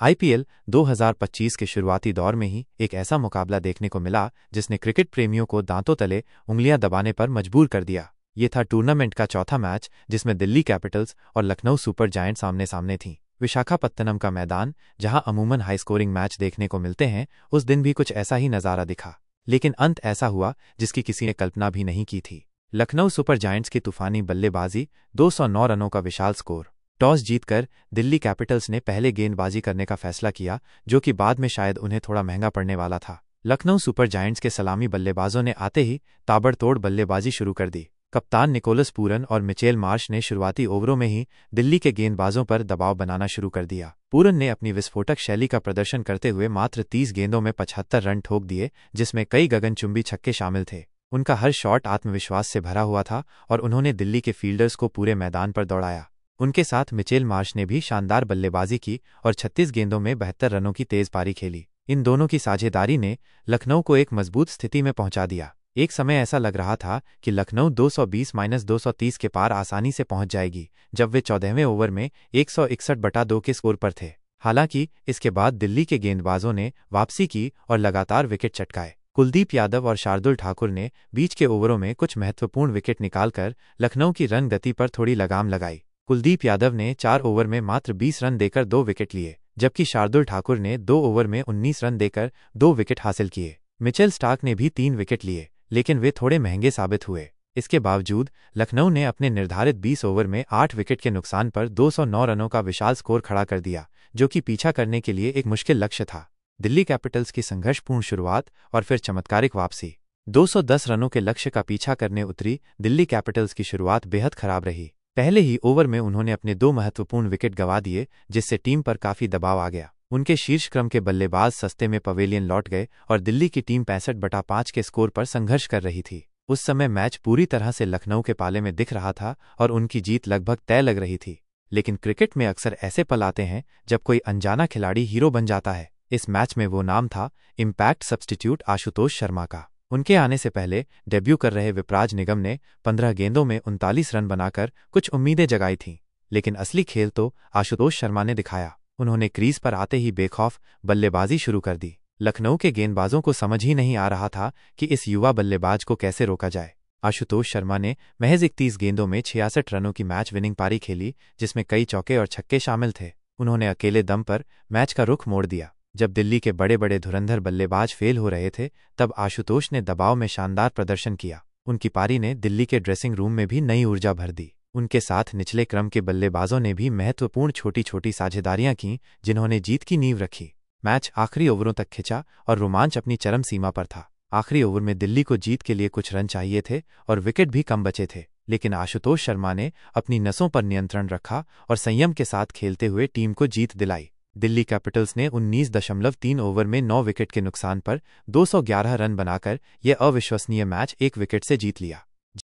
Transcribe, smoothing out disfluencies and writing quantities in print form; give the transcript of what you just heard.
IPL 2025 के शुरुआती दौर में ही एक ऐसा मुकाबला देखने को मिला जिसने क्रिकेट प्रेमियों को दांतों तले उंगलियां दबाने पर मजबूर कर दिया। ये था टूर्नामेंट का चौथा मैच जिसमें दिल्ली कैपिटल्स और लखनऊ सुपर जायंट्स आमने सामने थीं। विशाखापत्तनम का मैदान, जहां अमूमन हाई स्कोरिंग मैच देखने को मिलते हैं, उस दिन भी कुछ ऐसा ही नज़ारा दिखा। लेकिन अंत ऐसा हुआ जिसकी किसी ने कल्पना भी नहीं की थी। लखनऊ सुपर जायंट्स की तूफानी बल्लेबाजी, 209 रनों का विशाल स्कोर। टॉस जीतकर दिल्ली कैपिटल्स ने पहले गेंदबाजी करने का फैसला किया, जो कि बाद में शायद उन्हें थोड़ा महंगा पड़ने वाला था। लखनऊ सुपर जायंट्स के सलामी बल्लेबाजों ने आते ही ताबड़तोड़ बल्लेबाजी शुरू कर दी। कप्तान निकोलस पूरन और मिचेल मार्श ने शुरुआती ओवरों में ही दिल्ली के गेंदबाजों पर दबाव बनाना शुरू कर दिया। पूरन ने अपनी विस्फोटक शैली का प्रदर्शन करते हुए मात्र 30 गेंदों में 75 रन ठोक दिए, जिसमें कई गगनचुंबी छक्के शामिल थे। उनका हर शॉट आत्मविश्वास से भरा हुआ था और उन्होंने दिल्ली के फील्डर्स को पूरे मैदान पर दौड़ाया। उनके साथ मिचेल मार्श ने भी शानदार बल्लेबाजी की और 36 गेंदों में 72 रनों की तेज पारी खेली। इन दोनों की साझेदारी ने लखनऊ को एक मजबूत स्थिति में पहुंचा दिया। एक समय ऐसा लग रहा था कि लखनऊ 220-230 के पार आसानी से पहुंच जाएगी, जब वे 14वें ओवर में 161/2 के स्कोर पर थे। हालांकि इसके बाद दिल्ली के गेंदबाजों ने वापसी की और लगातार विकेट चटकाए। कुलदीप यादव और शार्दुल ठाकुर ने बीच के ओवरों में कुछ महत्वपूर्ण विकेट निकालकर लखनऊ की रन गति पर थोड़ी लगाम लगाई। कुलदीप यादव ने 4 ओवर में मात्र 20 रन देकर 2 विकेट लिए, जबकि शार्दुल ठाकुर ने 2 ओवर में 19 रन देकर 2 विकेट हासिल किए। मिचेल स्टार्क ने भी 3 विकेट लिए, लेकिन वे थोड़े महंगे साबित हुए। इसके बावजूद लखनऊ ने अपने निर्धारित 20 ओवर में 8 विकेट के नुकसान पर 209 रनों का विशाल स्कोर खड़ा कर दिया, जो कि पीछा करने के लिए एक मुश्किल लक्ष्य था। दिल्ली कैपिटल्स की संघर्षपूर्ण शुरुआत और फिर चमत्कारिक वापसी। 210 रनों के लक्ष्य का पीछा करने उतरी दिल्ली कैपिटल्स की शुरुआत बेहद खराब रही। पहले ही ओवर में उन्होंने अपने 2 महत्वपूर्ण विकेट गंवा दिए, जिससे टीम पर काफी दबाव आ गया। उनके शीर्ष क्रम के बल्लेबाज सस्ते में पवेलियन लौट गए और दिल्ली की टीम 65/5 के स्कोर पर संघर्ष कर रही थी। उस समय मैच पूरी तरह से लखनऊ के पाले में दिख रहा था और उनकी जीत लगभग तय लग रही थी। लेकिन क्रिकेट में अक्सर ऐसे पल आते हैं जब कोई अनजाना खिलाड़ी हीरो बन जाता है। इस मैच में वो नाम था इम्पैक्ट सब्स्टिट्यूट आशुतोष शर्मा का। उनके आने से पहले डेब्यू कर रहे विपराज निगम ने 15 गेंदों में 39 रन बनाकर कुछ उम्मीदें जगाई थीं, लेकिन असली खेल तो आशुतोष शर्मा ने दिखाया। उन्होंने क्रीज पर आते ही बेखौफ बल्लेबाजी शुरू कर दी। लखनऊ के गेंदबाजों को समझ ही नहीं आ रहा था कि इस युवा बल्लेबाज को कैसे रोका जाए। आशुतोष शर्मा ने महज 31 गेंदों में 66 रनों की मैच विनिंग पारी खेली, जिसमें कई चौके और छक्के शामिल थे। उन्होंने अकेले दम पर मैच का रुख मोड़ दिया। जब दिल्ली के बड़े बड़े धुरंधर बल्लेबाज फेल हो रहे थे, तब आशुतोष ने दबाव में शानदार प्रदर्शन किया। उनकी पारी ने दिल्ली के ड्रेसिंग रूम में भी नई ऊर्जा भर दी। उनके साथ निचले क्रम के बल्लेबाजों ने भी महत्वपूर्ण छोटी छोटी साझेदारियां की, जिन्होंने जीत की नींव रखी। मैच आखिरी ओवरों तक खिंचा और रोमांच अपनी चरम सीमा पर था। आखिरी ओवर में दिल्ली को जीत के लिए कुछ रन चाहिए थे और विकेट भी कम बचे थे, लेकिन आशुतोष शर्मा ने अपनी नसों पर नियंत्रण रखा और संयम के साथ खेलते हुए टीम को जीत दिलाई। दिल्ली कैपिटल्स ने 19.3 ओवर में 9 विकेट के नुकसान पर 211 रन बनाकर यह अविश्वसनीय मैच 1 विकेट से जीत लिया।